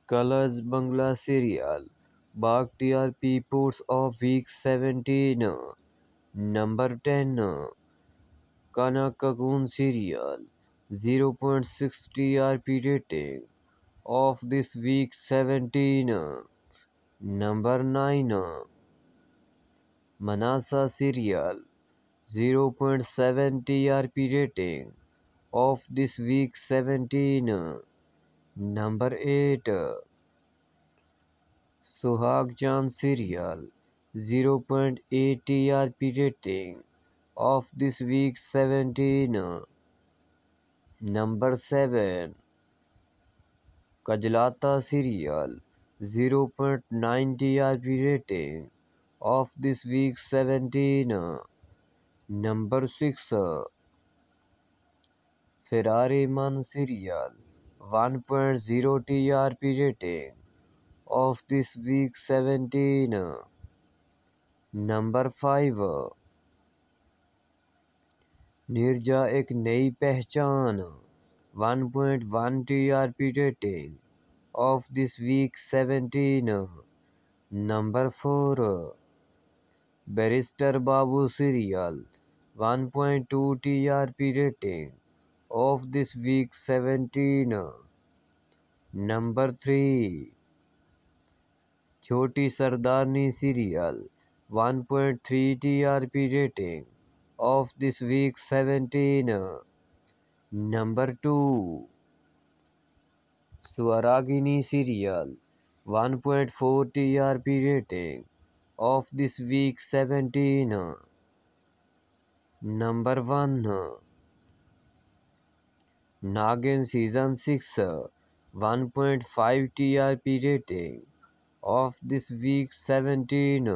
Colors Bangla serial. Bag TRP Ports of week 17. Number 10. Kanakagun serial. 0.6 TRP rating of this week 17. Number 9. Manasa serial. 0.7 TRP rating of this week 17. Number 8. Suhag Chan serial. 0.8 TRP rating of this week 17. Number 7. Kajlata serial. 0.9 TRP rating of this week 17. Number 6. Ferrari Man serial. 1.0 TRP rating of this week 17. Number 5. Nirja एक नई पहचान 1.1 TRP rating of this week 17. Number 4. Barrister Babu serial 1.2 TRP rating of this week 17. Number 3. Choti Sardani serial 1.3 TRP rating of this week 17. Number 2. Swaragini serial 1.4 TRP rating of this week 17. Number 1. Nagin season 6 1.5 TRP rating of this week 17.